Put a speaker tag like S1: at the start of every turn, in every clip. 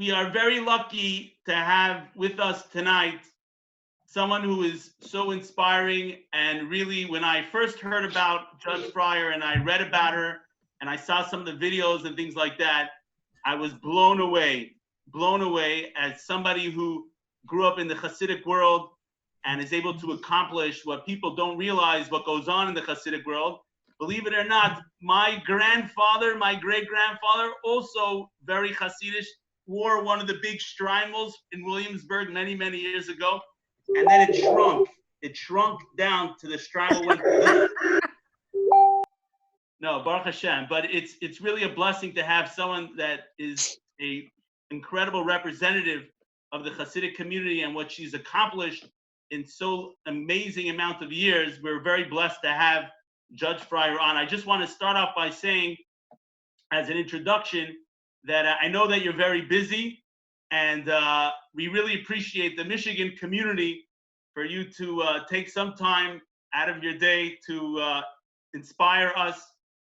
S1: we are very lucky to have with us tonight someone who is so inspiring. And really, when I first heard about Judge Freier and I read about her and I saw some of the videos and things like that, I was blown away as somebody who grew up in the Hasidic world and is able to accomplish what people don't realize what goes on in the Hasidic world. Believe it or not, my grandfather, my great-grandfather, also very Hasidic, wore one of the big streimels in Williamsburg many, many years ago. And then it shrunk. It shrunk down to the streimel went. No, Baruch Hashem. But it's really a blessing to have someone that is a incredible representative of the Hasidic community and what she's accomplished in so amazing amount of years. We're very blessed to have Judge Freier on. I just want to start off by saying, as an introduction, that I know that you're very busy, and we really appreciate the Michigan community for you to take some time out of your day to inspire us,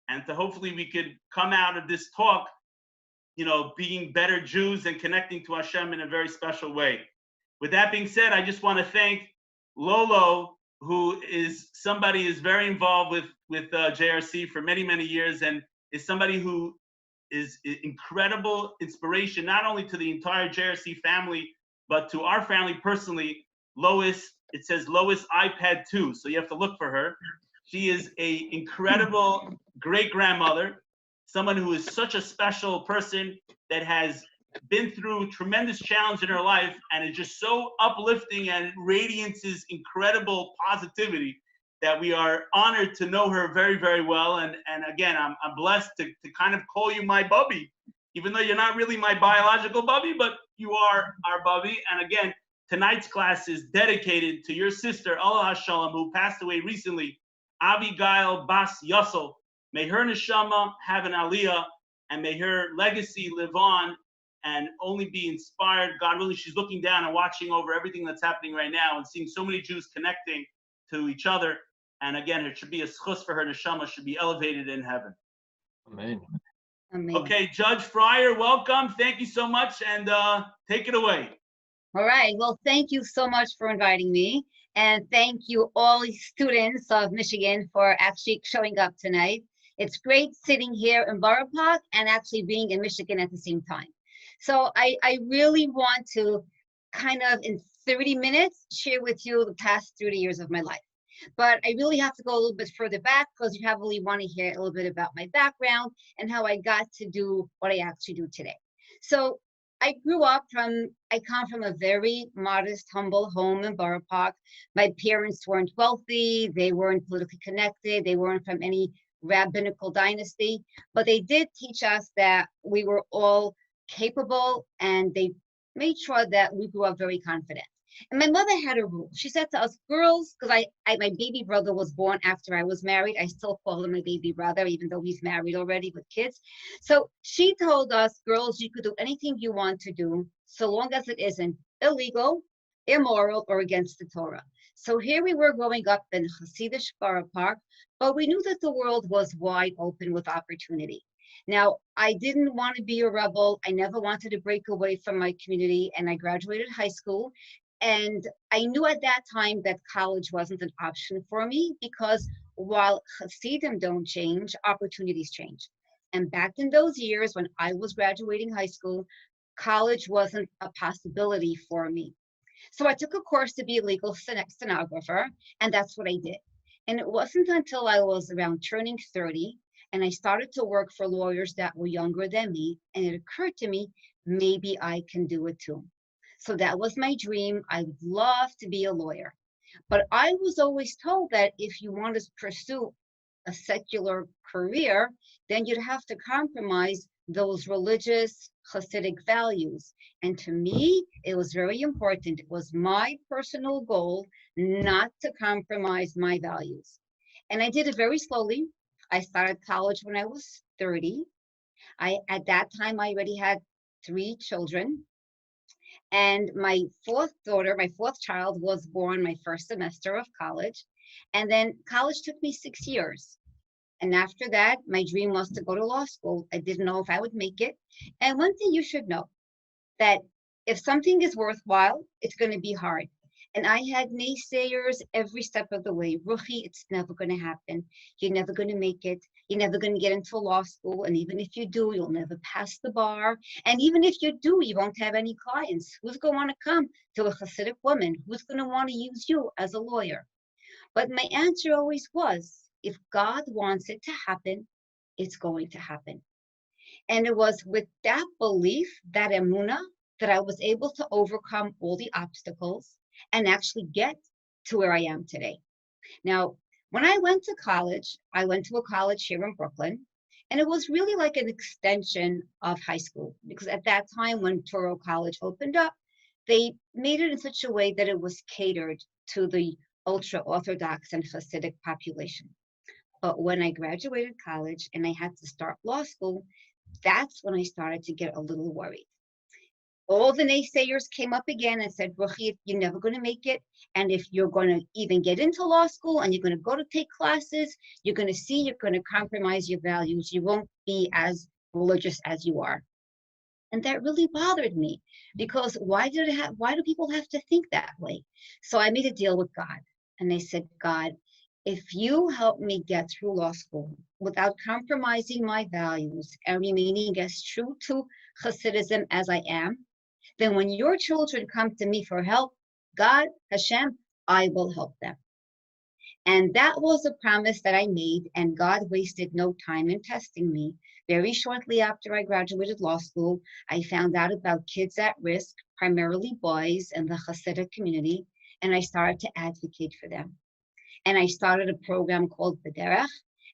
S1: and to hopefully we could come out of this talk, you know, being better Jews and connecting to Hashem in a very special way. With that being said, I just want to thank Lolo, who is somebody who's very involved with JRC for many, many years, and is somebody who is incredible inspiration, not only to the entire JRC family, but to our family personally. Lois, it says Lois iPad 2, so you have to look for her. She is a incredible great-grandmother, someone who is such a special person that has been through tremendous challenge in her life and is just so uplifting and radiances incredible positivity that we are honored to know her very, very well. And again, I'm blessed to kind of call you my bubby, even though you're not really my biological bubby, but you are our bubby. And again, tonight's class is dedicated to your sister, Allah Hashalom, who passed away recently, Avigayil Bas Yosel. May her neshama have an aliyah, and may her legacy live on and only be inspired. God willing, she's looking down and watching over everything that's happening right now and seeing so many Jews connecting to each other. And again, it should be a schus for her neshama, should be elevated in heaven.
S2: Amen.
S3: Amen.
S1: Okay, Judge Freier, welcome. Thank you so much, and take it away.
S3: All right. Well, thank you so much for inviting me. And thank you all students of Michigan for actually showing up tonight. It's great sitting here in Borough Park and actually being in Michigan at the same time. So I really want to kind of in 30 minutes share with you the past 30 years of my life. But I really have to go a little bit further back because you probably want to hear a little bit about my background and how I got to do what I actually do today. So I come from a very modest, humble home in Borough Park. My parents weren't wealthy, they weren't politically connected, they weren't from any rabbinical dynasty, but they did teach us that we were all capable, and they made sure that we grew up very confident. And my mother had a rule. She said to us girls, because my baby brother was born after I was married. I still call him my baby brother, even though he's married already with kids. So she told us, girls, you could do anything you want to do, so long as it isn't illegal, immoral, or against the Torah. So here we were growing up in Hasidic Borough Park, but we knew that the world was wide open with opportunity. Now, I didn't want to be a rebel. I never wanted to break away from my community, and I graduated high school. And I knew at that time that college wasn't an option for me, because while Hasidim don't change, opportunities change. And back in those years when I was graduating high school, college wasn't a possibility for me. So I took a course to be a legal stenographer, and that's what I did. And it wasn't until I was around turning 30 and I started to work for lawyers that were younger than me, and it occurred to me, maybe I can do it too. So that was my dream. I would love to be a lawyer. But I was always told that if you want to pursue a secular career, then you'd have to compromise those religious Hasidic values. And to me, it was very important. It was my personal goal not to compromise my values. And I did it very slowly. I started college when I was 30. At that time, I already had 3 children. And my fourth child was born my first semester of college. And then college took me 6 years. And after that, my dream was to go to law school. I didn't know if I would make it. And one thing you should know, that if something is worthwhile, it's going to be hard. And I had naysayers every step of the way. Ruchi, it's never going to happen. You're never going to make it. You're never going to get into law school. And even if you do, you'll never pass the bar. And even if you do, you won't have any clients. Who's going to want to come to a Hasidic woman? Who's going to want to use you as a lawyer? But my answer always was, if God wants it to happen, it's going to happen. And it was with that belief, that emunah, that I was able to overcome all the obstacles and actually get to where I am today. Now, when I went to college, I went to a college here in Brooklyn, and it was really like an extension of high school, because at that time when Touro College opened up, they made it in such a way that it was catered to the ultra-Orthodox and Hasidic population. But when I graduated college and I had to start law school, that's when I started to get a little worried. All the naysayers came up again and said, Ruchi, you're never going to make it. And if you're going to even get into law school and you're going to go to take classes, you're going to see you're going to compromise your values. You won't be as religious as you are. And that really bothered me, because why do people have to think that way? So I made a deal with God. And I said, God, if you help me get through law school without compromising my values and remaining as true to Hasidism as I am, then when your children come to me for help, God, Hashem, I will help them. And that was a promise that I made, and God wasted no time in testing me. Very shortly after I graduated law school, I found out about kids at risk, primarily boys in the Hasidic community, and I started to advocate for them. And I started a program called B'derech,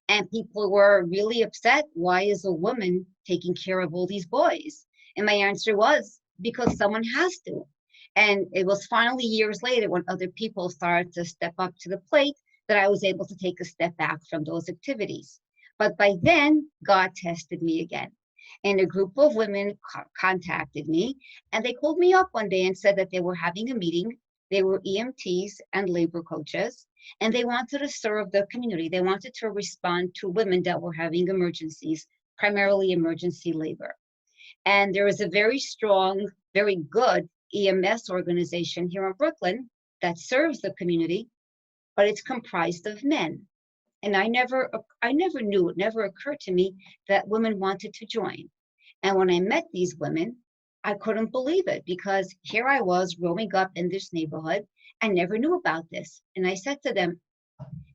S3: and people were really upset. Why is a woman taking care of all these boys? And my answer was, because someone has to. And it was finally years later, when other people started to step up to the plate, that I was able to take a step back from those activities. But by then, God tested me again. And a group of women contacted me, and they called me up one day and said that they were having a meeting. They were EMTs and labor coaches, and they wanted to serve the community. They wanted to respond to women that were having emergencies, primarily emergency labor. And there is a very strong, very good EMS organization here in Brooklyn that serves the community, but it's comprised of men. And I never knew, it never occurred to me that women wanted to join. And when I met these women, I couldn't believe it, because here I was growing up in this neighborhood. I never knew about this. And I said to them,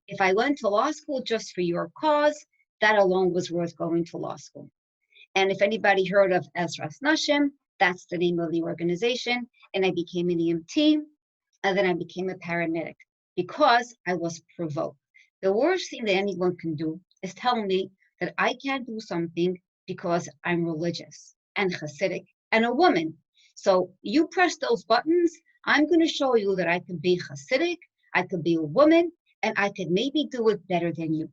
S3: if I went to law school just for your cause, that alone was worth going to law school. And if anybody heard of Ezras Nashim, that's the name of the organization. And I became an EMT, and then I became a paramedic, because I was provoked. The worst thing that anyone can do is tell me that I can't do something because I'm religious and Hasidic and a woman. So you press those buttons, I'm going to show you that I could be Hasidic, I could be a woman, and I could maybe do it better than you.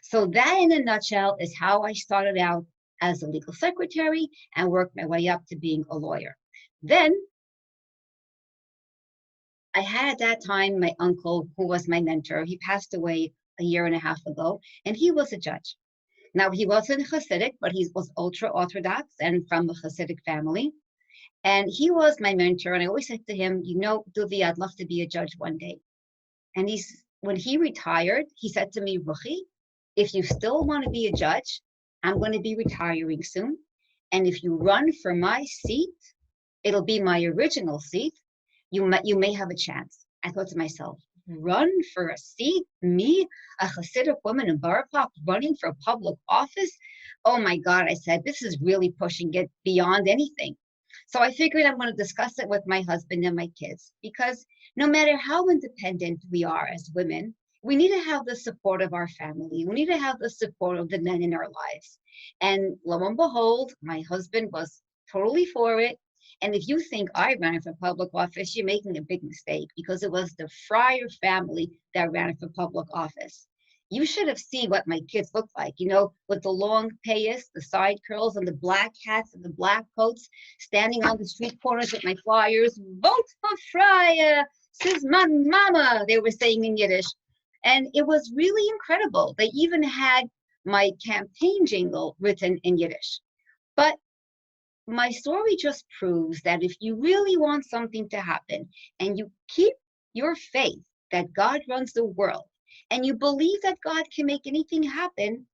S3: So that, in a nutshell, is how I started out as a legal secretary and worked my way up to being a lawyer. Then I had at that time my uncle, who was my mentor. He passed away a year and a half ago, and he was a judge. Now, he wasn't Hasidic, but he was ultra-Orthodox and from a Hasidic family. And he was my mentor, and I always said to him, you know, Duvi, I'd love to be a judge one day. And when he retired, he said to me, Ruchi, if you still want to be a judge, I'm going to be retiring soon. And if you run for my seat, it'll be my original seat. You may have a chance. I thought to myself, run for a seat? Me, a Hasidic woman in Borough Park, running for public office? Oh my God, I said, this is really pushing it beyond anything. So I figured I'm going to discuss it with my husband and my kids, because no matter how independent we are as women, we need to have the support of our family. We need to have the support of the men in our lives. And lo and behold, my husband was totally for it. And if you think I ran for public office, you're making a big mistake, because it was the Freier family that ran for public office. You should have seen what my kids looked like, you know, with the long payas, the side curls, and the black hats and the black coats, standing on the street corners with my flyers. Vote for Freier, says my mama, they were saying in Yiddish. And it was really incredible. They even had my campaign jingle written in Yiddish. But my story just proves that if you really want something to happen and you keep your faith that God runs the world and you believe that God can make anything happen,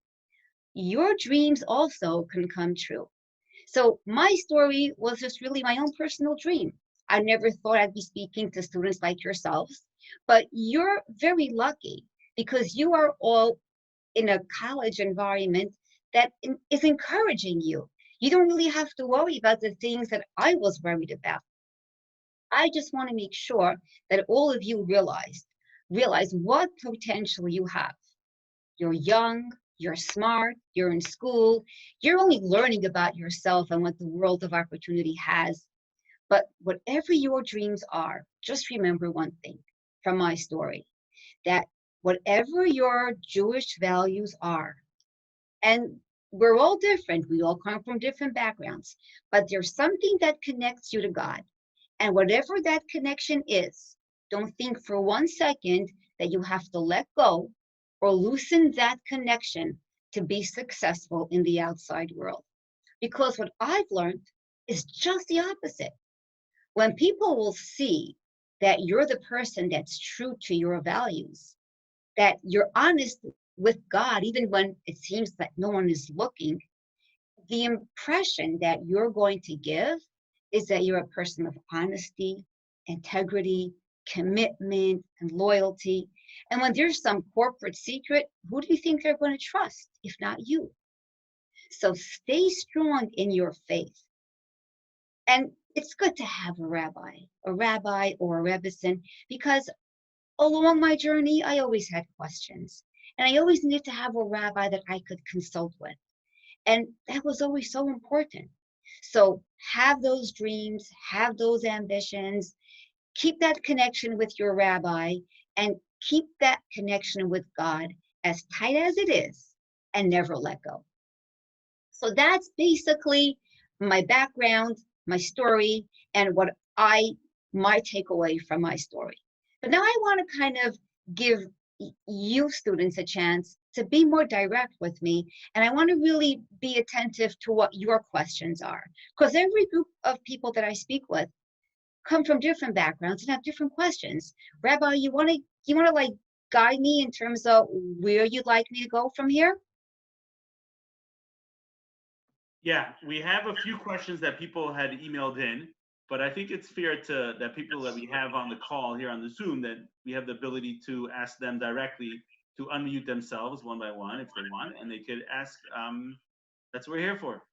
S3: your dreams also can come true. So my story was just really my own personal dream. I never thought I'd be speaking to students like yourselves, but you're very lucky because you are all in a college environment that is encouraging you. You don't really have to worry about the things that I was worried about. I just want to make sure that all of you realize what potential you have. You're young, you're smart, you're in school, you're only learning about yourself and what the world of opportunity has. But whatever your dreams are, just remember one thing from my story, that whatever your Jewish values are, and we're all different, we all come from different backgrounds, but there's something that connects you to God. And whatever that connection is, don't think for 1 second that you have to let go or loosen that connection to be successful in the outside world. Because what I've learned is just the opposite. When people will see that you're the person that's true to your values, that you're honest with God, even when it seems that no one is looking, the impression that you're going to give is that you're a person of honesty, integrity, commitment, and loyalty. And when there's some corporate secret, who do you think they're going to trust, if not you? So stay strong in your faith. And it's good to have a rabbi or a rebbetzin, because along my journey, I always had questions. And I always needed to have a rabbi that I could consult with. And that was always so important. So have those dreams, have those ambitions, keep that connection with your rabbi, and keep that connection with God as tight as it is, and never let go. So that's basically my background, my story, and what my takeaway from my story. But now I want to kind of give you students a chance to be more direct with me, and I want to really be attentive to what your questions are, because every group of people that I speak with come from different backgrounds and have different questions. Rabbi, you want to like guide me in terms of where you'd like me to go from here?
S1: Yeah, we have a few questions that people had emailed in, but I think it's fair that people that we have on the call here on the Zoom, that we have the ability to ask them directly to unmute themselves one by one if they want, and they could ask. That's what we're here for.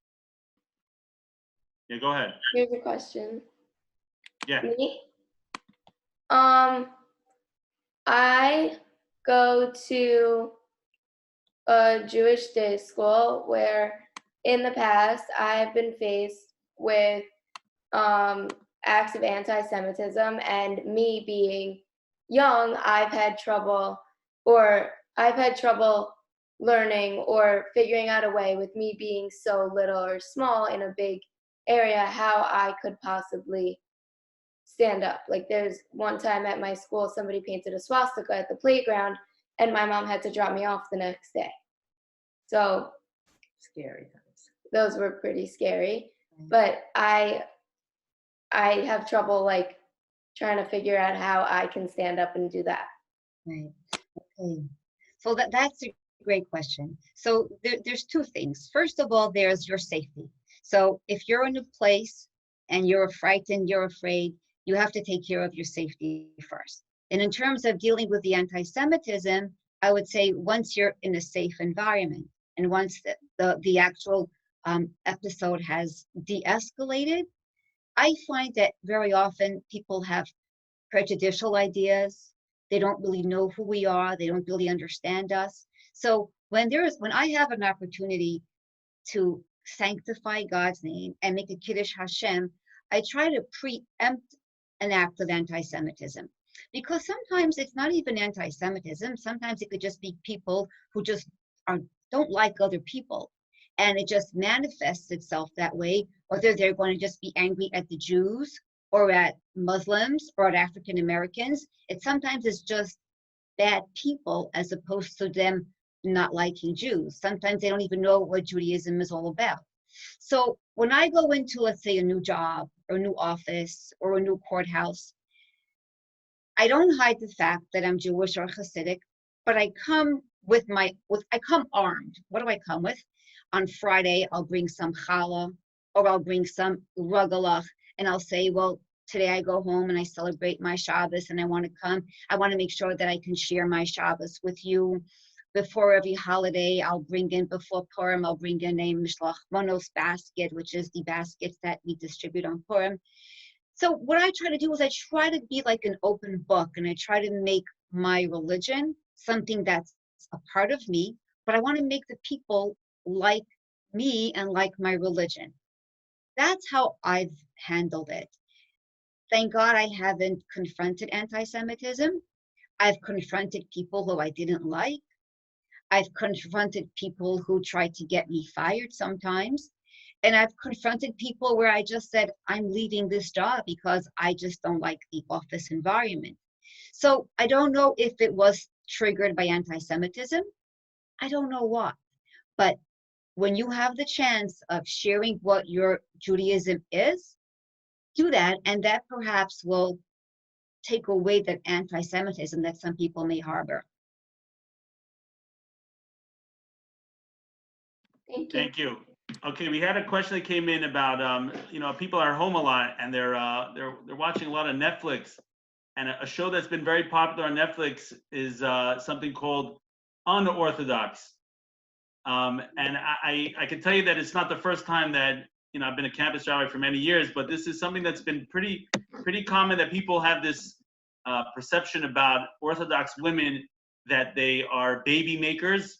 S1: Yeah, go ahead.
S2: Here's a question.
S1: Yeah.
S2: Me? I go to a Jewish day school where in the past I've been faced with acts of anti-Semitism, and me being young, I've had trouble learning or figuring out a way, with me being so little or small in a big area, how I could possibly stand up. Like, there's one time at my school, somebody painted a swastika at the playground, and my mom had to drop me off the next day. So
S4: Scary times.
S2: those were pretty scary. But I have trouble like trying to figure out how I can stand up and do that.
S3: Right. Okay. So that's a great question. So there's two things. First of all, there's your safety. So if you're in a place and you're frightened, you're afraid, you have to take care of your safety first. And in terms of dealing with the anti-Semitism, I would say once you're in a safe environment and once the actual episode has de-escalated, I find that very often people have prejudicial ideas. They don't really know who we are. They don't really understand us. So when I have an opportunity to sanctify God's name and make a Kiddush Hashem, I try to preempt an act of anti-Semitism. Because sometimes it's not even anti-Semitism. Sometimes it could just be people who just don't like other people. And it just manifests itself that way, whether they're going to just be angry at the Jews or at Muslims or at African Americans. It sometimes is just bad people as opposed to them not liking Jews. Sometimes they don't even know what Judaism is all about. So when I go into, let's say, a new job or a new office or a new courthouse, I don't hide the fact that I'm Jewish or Hasidic, but I come I come armed. What do I come with? On Friday, I'll bring some challah, or I'll bring some rugelach, and I'll say, well, today I go home and I celebrate my Shabbos, and I want to make sure that I can share my Shabbos with you. Before every holiday, before Purim, I'll bring in a Mishloach Monos basket, which is the baskets that we distribute on Purim. So what I try to do is I try to be like an open book, and I try to make my religion something that's a part of me, but I want to make the people like me and like my religion. That's how I've handled it. Thank God I haven't confronted anti-Semitism. I've confronted people who I didn't like. I've confronted people who tried to get me fired sometimes. And I've confronted people where I just said, I'm leaving this job because I just don't like the office environment. So I don't know if it was triggered by anti-Semitism. I don't know what. But when you have the chance of sharing what your Judaism is, do that. And that perhaps will take away that anti-Semitism that some people may harbor.
S2: Thank you.
S1: Thank you. Okay, we had a question that came in about people are home a lot and they're watching a lot of Netflix, and a show that's been very popular on Netflix is something called Unorthodox. And I can tell you that it's not the first time that I've been a campus rabbi for many years, but this is something that's been pretty common, that people have this perception about Orthodox women that they are baby makers.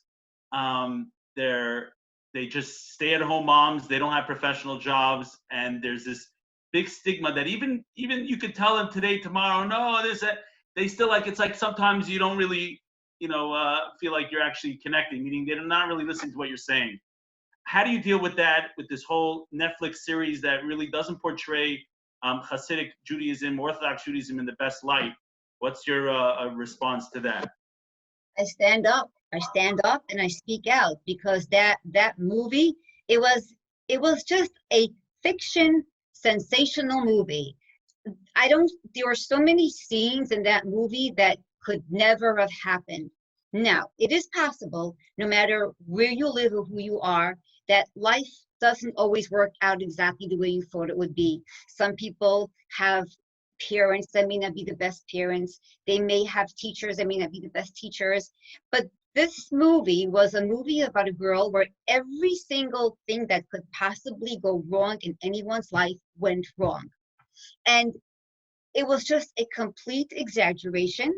S1: They just stay at home moms. They don't have professional jobs, and there's this big stigma that even you could tell them today, tomorrow, no, they still it's like sometimes you don't really feel like you're actually connecting, meaning they're not really listening to what you're saying. How do you deal with that, with this whole Netflix series that really doesn't portray Hasidic Judaism, Orthodox Judaism in the best light? What's your response to that?
S3: I stand up and I speak out, because that movie, it was just a fiction, sensational movie. There were so many scenes in that movie that could never have happened. Now, it is possible, no matter where you live or who you are, that life doesn't always work out exactly the way you thought it would be. Some people have parents that may not be the best parents. They may have teachers that may not be the best teachers. But this movie was a movie about a girl where every single thing that could possibly go wrong in anyone's life went wrong. And it was just a complete exaggeration.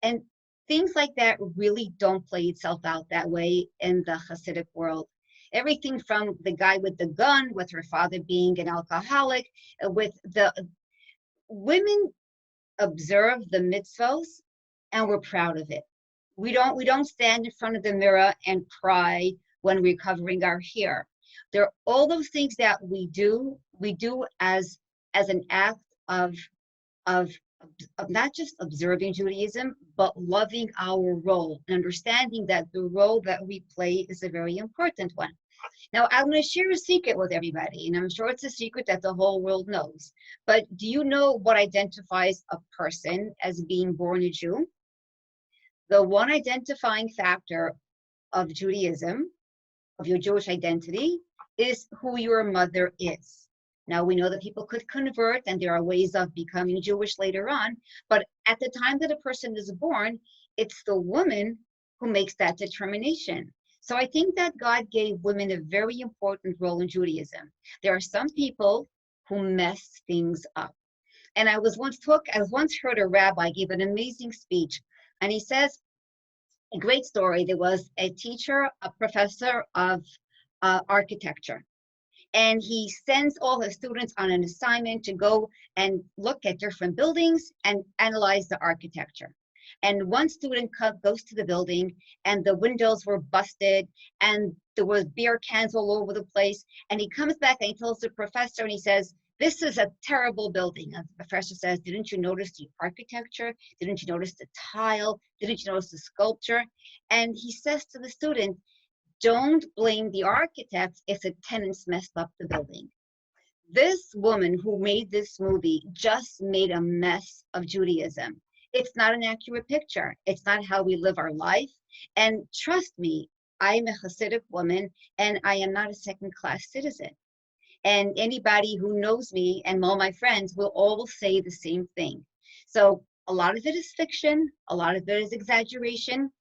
S3: And things like that really don't play itself out that way in the Hasidic world. Everything from the guy with the gun, with her father being an alcoholic, with the women observe the mitzvos, and we're proud of it. We don't stand in front of the mirror and cry when we're covering our hair. There are all those things that we do as an act of not just observing Judaism, but loving our role and understanding that the role that we play is a very important one. Now, I'm going to share a secret with everybody, and I'm sure it's a secret that the whole world knows. But do you know what identifies a person as being born a Jew? The one identifying factor of Judaism, of your Jewish identity, is who your mother is. Now, we know that people could convert, and there are ways of becoming Jewish later on, but at the time that a person is born, it's the woman who makes that determination. So I think that God gave women a very important role in Judaism. There are some people who mess things up. And I once heard a rabbi give an amazing speech, and he says, a great story. There was a teacher, a professor of architecture, and he sends all his students on an assignment to go and look at different buildings and analyze the architecture. And one student goes to the building, and the windows were busted, and there was beer cans all over the place. And he comes back and he tells the professor, and he says, "This is a terrible building." And the professor says, "Didn't you notice the architecture? Didn't you notice the tile? Didn't you notice the sculpture?" And he says to the student, don't blame the architects if the tenants messed up the building. This woman who made this movie just made a mess of Judaism. It's not an accurate picture. It's not how we live our life. And trust me, I'm a Hasidic woman and I am not a second-class citizen. And anybody who knows me and all my friends will all say the same thing. So a lot of it is fiction. A lot of it is exaggeration.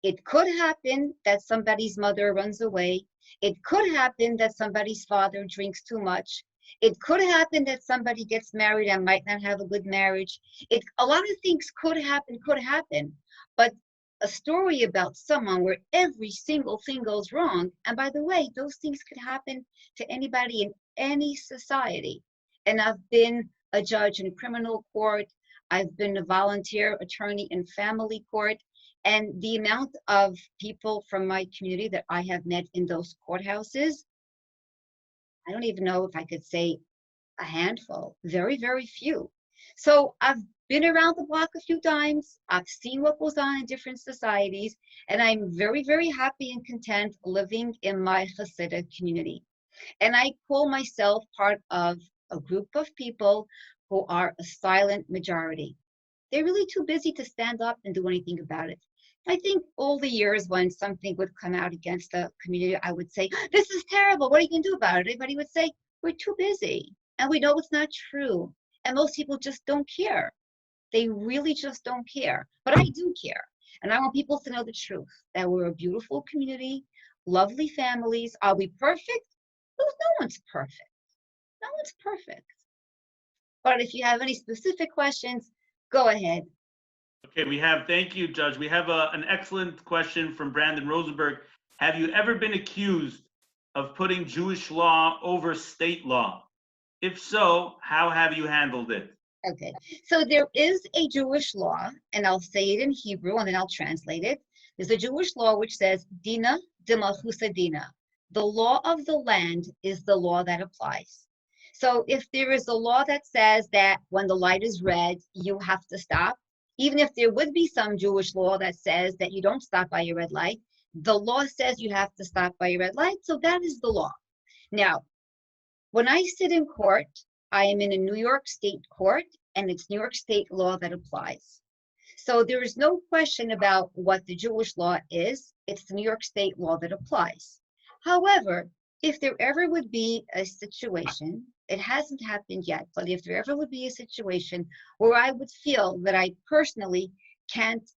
S3: It could happen that somebody's mother runs away. It could happen that somebody's father drinks too much. It could happen that somebody gets married and might not have a good marriage. A lot of things could happen. But a story about someone where every single thing goes wrong, and by the way, those things could happen to anybody in any society. And I've been a judge in criminal court. I've been a volunteer attorney in family court. And the amount of people from my community that I have met in those courthouses, I don't even know if I could say a handful, very, very few. So I've been around the block a few times. I've seen what goes on in different societies, and I'm very, very happy and content living in my Hasidic community. And I call myself part of a group of people who are a silent majority. They're really too busy to stand up and do anything about it. I think all the years when something would come out against the community, I would say, this is terrible, what are you going to do about it? Everybody would say, we're too busy. And we know it's not true. And most people just don't care. They really just don't care. But I do care. And I want people to know the truth, that we're a beautiful community, lovely families. Are we perfect? No one's perfect. No one's perfect. But if you have any specific questions, go ahead.
S1: Okay, thank you, Judge. We have an excellent question from Brandon Rosenberg. Have you ever been accused of putting Jewish law over state law? If so, how have you handled it?
S3: Okay, so there is a Jewish law, and I'll say it in Hebrew and then I'll translate it. There's a Jewish law which says, Dina de Malchusa Dina. The law of the land is the law that applies. So if there is a law that says that when the light is red, you have to stop, even if there would be some Jewish law that says that you don't stop by your red light, the law says you have to stop by your red light, so that is the law. Now, when I sit in court, I am in a New York State court, and it's New York State law that applies. So there is no question about what the Jewish law is. It's the New York State law that applies. However, if there ever would be a situation, it hasn't happened yet, but if there ever would be a situation where I would feel that I personally can't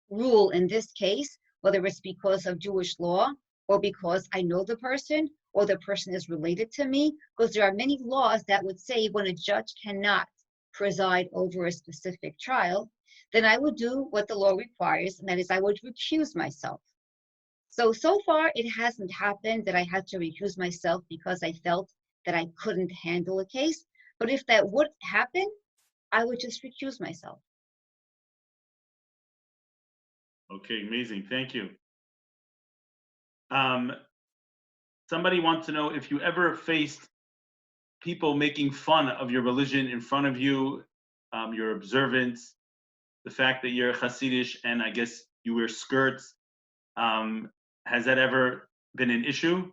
S3: rule in this case, whether it's because of Jewish law or because I know the person or the person is related to me, because there are many laws that would say when a judge cannot preside over a specific trial, then I would do what the law requires, and that is I would recuse myself. So far, it hasn't happened that I had to recuse myself because I felt that I couldn't handle a case. But if that would happen, I would just recuse myself.
S1: Okay, amazing. Thank you. Somebody wants to know if you ever faced people making fun of your religion in front of you, your observance, the fact that you're Hasidic and I guess you wear skirts. Has that ever been an issue?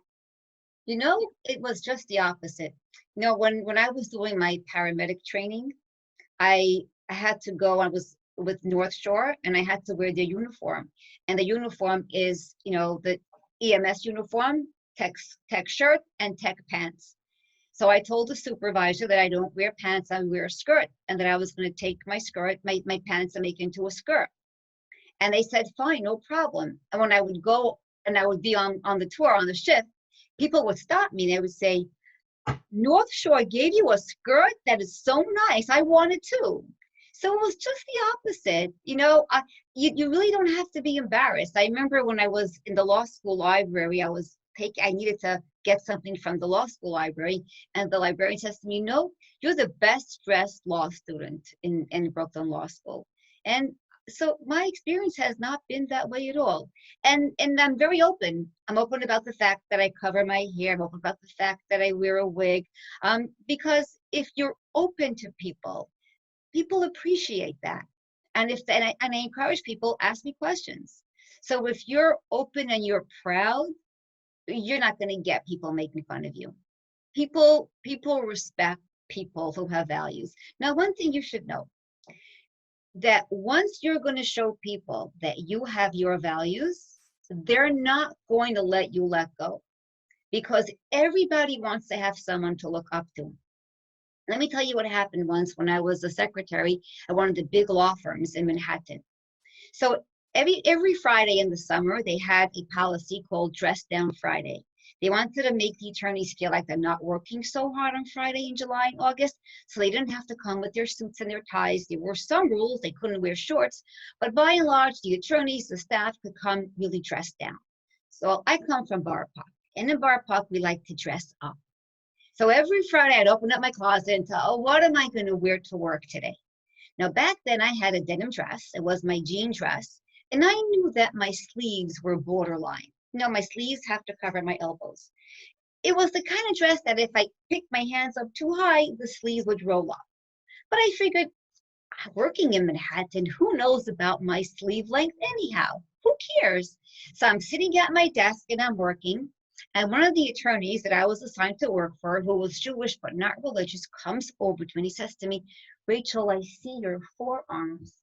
S3: You know, it was just the opposite. You know, when I was doing my paramedic training, I had to go, I was with North Shore, and I had to wear their uniform. And the uniform is, you know, the EMS uniform, tech shirt and tech pants. So I told the supervisor that I don't wear pants, I wear a skirt, and that I was going to take my skirt, my pants, and make into a skirt. And they said, fine, no problem. And when I would go and I would be on the tour, on the shift, people would stop me and they would say, North Shore gave you a skirt? That is so nice. I want it too. So it was just the opposite. You know, you really don't have to be embarrassed. I remember when I was in the law school library, I needed to get something from the law school library, and the librarian says to me, no, you're the best dressed law student in Brooklyn Law School. And so my experience has not been that way at all. And I'm very open. I'm open about the fact that I cover my hair. I'm open about the fact that I wear a wig. Because if you're open to people appreciate that. And I encourage people, ask me questions. So if you're open and you're proud, you're not going to get people making fun of you. People respect people who have values. Now, one thing you should know, that once you're going to show people that you have your values, they're not going to let you let go, because everybody wants to have someone to look up to. Let me tell you what happened once when I was a secretary at one of the big law firms in Manhattan. So every Friday in the summer, they had a policy called Dress Down Friday. They wanted to make the attorneys feel like they're not working so hard on Friday in July and August, so they didn't have to come with their suits and their ties. There were some rules, they couldn't wear shorts, but by and large, the attorneys, the staff could come really dressed down. So I come from Borough Park, and in Borough Park, we like to dress up. So every Friday, I'd open up my closet and tell, oh, what am I going to wear to work today? Now, back then, I had a denim dress. It was my jean dress, and I knew that my sleeves were borderline. You know, my sleeves have to cover my elbows. It was the kind of dress that if I picked my hands up too high, the sleeves would roll up. But I figured, working in Manhattan, who knows about my sleeve length anyhow? Who cares? So I'm sitting at my desk and I'm working. And one of the attorneys that I was assigned to work for, who was Jewish but not religious, comes over to me and he says to me, Rachel, I see your forearms.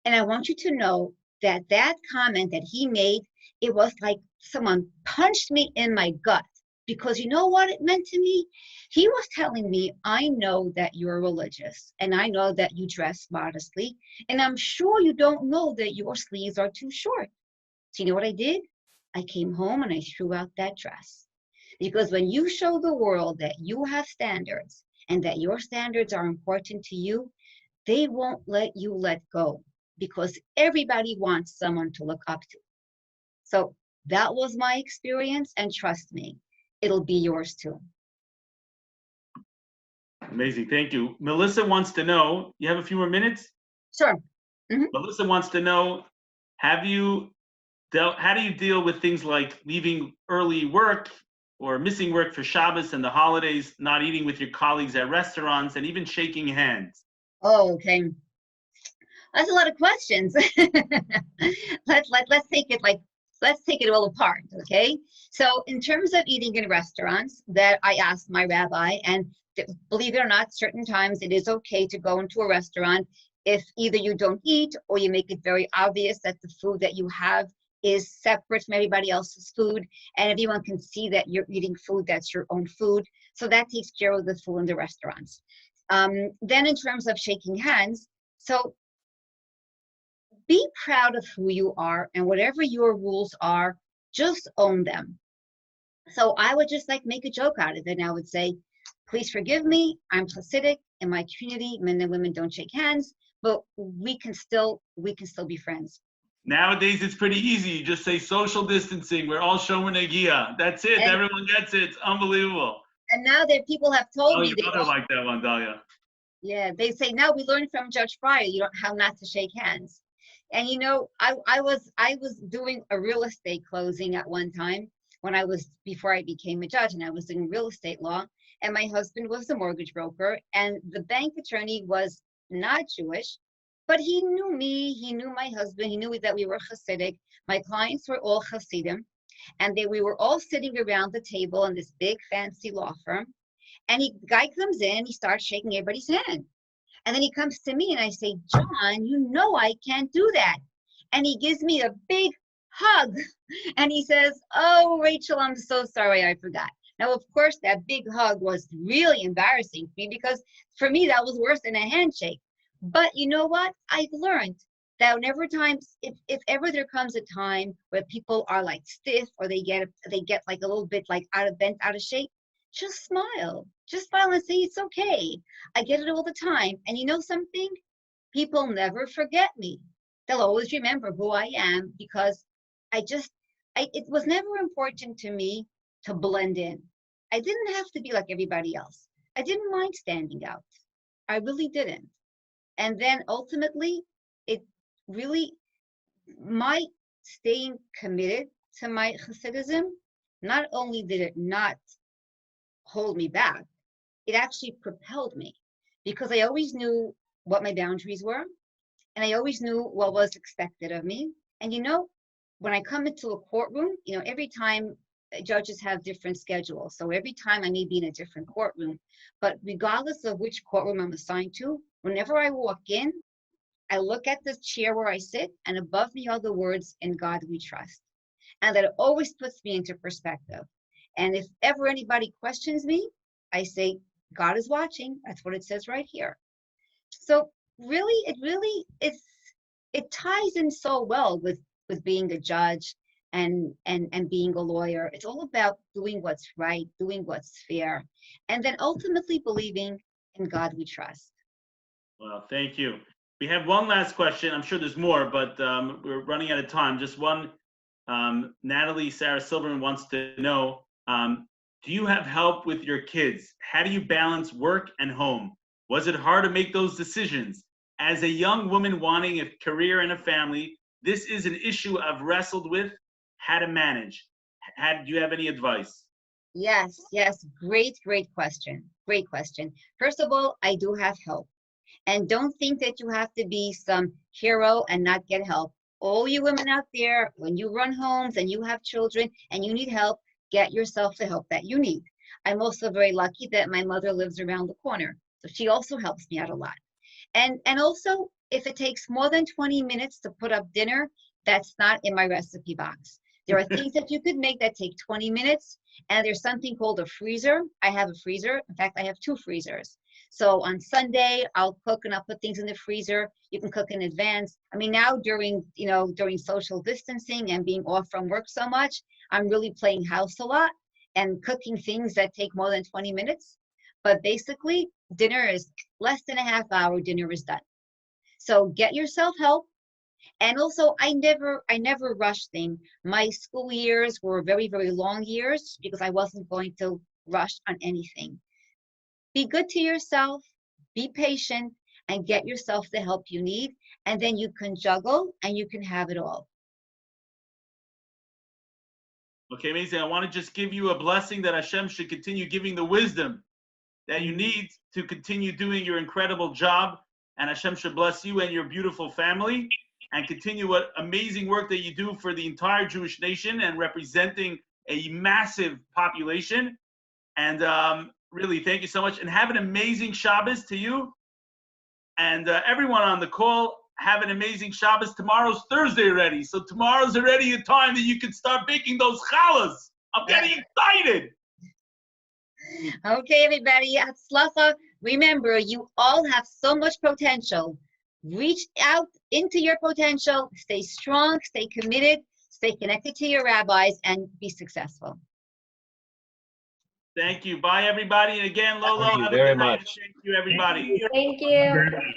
S3: And I want you to know that that comment that he made, it was like someone punched me in my gut, because you know what it meant to me? He was telling me, I know that you're religious and I know that you dress modestly, and I'm sure you don't know that your sleeves are too short. So you know what I did? I came home and I threw out that dress. Because when you show the world that you have standards and that your standards are important to you, they won't let you let go, because everybody wants someone to look up to. So that was my experience, and trust me, it'll be yours too.
S1: Amazing, thank you. Melissa wants to know, you have a few more minutes?
S3: Sure.
S1: Melissa wants to know, how do you deal with things like leaving early work or missing work for Shabbos and the holidays, not eating with your colleagues at restaurants, and even shaking hands?
S3: Oh, okay. That's a lot of questions. Let's take it all apart, okay? So in terms of eating in restaurants, that I asked my rabbi, and believe it or not, certain times it is okay to go into a restaurant if either you don't eat or you make it very obvious that the food that you have is separate from everybody else's food, and everyone can see that you're eating food that's your own food. So that takes care of the food in the restaurants. Then in terms of shaking hands, so be proud of who you are, and whatever your rules are, just own them. So I would just like make a joke out of it, and I would say, please forgive me, I'm Hasidic. In my community, men and women don't shake hands, but we can still be friends.
S1: Nowadays, it's pretty easy. You just say social distancing. We're all showing a gia. That's it.
S3: And
S1: everyone gets it. It's unbelievable.
S3: And now that people have told me,
S1: Your brother like that one, Dalia.
S3: Yeah, they say now we learned from Judge Freier, you know, how not to shake hands. And you know, I was doing a real estate closing at one time before I became a judge, and I was doing real estate law, and my husband was the mortgage broker, and the bank attorney was not Jewish, but he knew me, he knew my husband, he knew that we were Hasidic. My clients were all Hasidim, and we were all sitting around the table in this big fancy law firm. And the guy comes in, he starts shaking everybody's hand. And then he comes to me and I say, John, you know I can't do that. And he gives me a big hug. And he says, oh, Rachel, I'm so sorry, I forgot. Now, of course, that big hug was really embarrassing for me, because for me, that was worse than a handshake. But you know what? I've learned that whenever times, if ever there comes a time where people are like stiff, or they get like a little bit like bent out of shape, just smile and say, it's okay. I get it all the time. And you know something? People never forget me. They'll always remember who I am, because it was never important to me to blend in. I didn't have to be like everybody else. I didn't mind standing out. I really didn't. And then ultimately, my staying committed to my Hasidism, not only did it not hold me back, it actually propelled me, because I always knew what my boundaries were, and I always knew what was expected of me, And you know, when I come into a courtroom, you know, every time judges have different schedules. So every time I may be in a different courtroom, but regardless of which courtroom I'm assigned to, whenever I walk in, I look at the chair where I sit, and above me are the words, "In God we trust." And that always puts me into perspective. And if ever anybody questions me, I say, God is watching. That's what it says right here. So really, it ties in so well with being a judge and being a lawyer. It's all about doing what's right, doing what's fair, and then ultimately believing in God we trust.
S1: Well, thank you. We have one last question. I'm sure there's more, but we're running out of time. Just one. Natalie Sarah Silverman wants to know, do you have help with your kids? How do you balance work and home? Was it hard to make those decisions? As a young woman wanting a career and a family, this is an issue I've wrestled with, how to manage. Do you have any advice?
S3: Yes, great question. Great question. First of all, I do have help. And don't think that you have to be some hero and not get help. All you women out there, when you run homes and you have children and you need help, get yourself the help that you need. I'm also very lucky that my mother lives around the corner, so she also helps me out a lot. And also, if it takes more than 20 minutes to put up dinner, that's not in my recipe box. There are things that you could make that take 20 minutes, and there's something called a freezer. I have a freezer. In fact, I have 2 freezers. So on Sunday, I'll cook and I'll put things in the freezer. You can cook in advance. I mean, now during social distancing and being off from work so much, I'm really playing house a lot and cooking things that take more than 20 minutes. But basically, dinner is less than a half hour, dinner is done. So get yourself help. And also, I never rush things. My school years were very, very long years because I wasn't going to rush on anything. Be good to yourself, be patient, and get yourself the help you need. And then you can juggle and you can have it all.
S1: Okay, amazing. I want to just give you a blessing that Hashem should continue giving the wisdom that you need to continue doing your incredible job. And Hashem should bless you and your beautiful family and continue what amazing work that you do for the entire Jewish nation and representing a massive population. And really, thank you so much. And have an amazing Shabbos to you. And everyone on the call, have an amazing Shabbos. Tomorrow's Thursday already. So tomorrow's already a time that you can start baking those challahs. I'm getting excited.
S3: Okay, everybody. Hatzlacha. Remember, you all have so much potential. Reach out into your potential. Stay strong, stay committed, stay connected to your rabbis, and be successful.
S1: Thank you. Bye, everybody. And again, Lolo,
S5: Thank you
S1: have a
S5: very
S1: good night.
S5: much.
S1: Thank you, everybody.
S2: Thank you.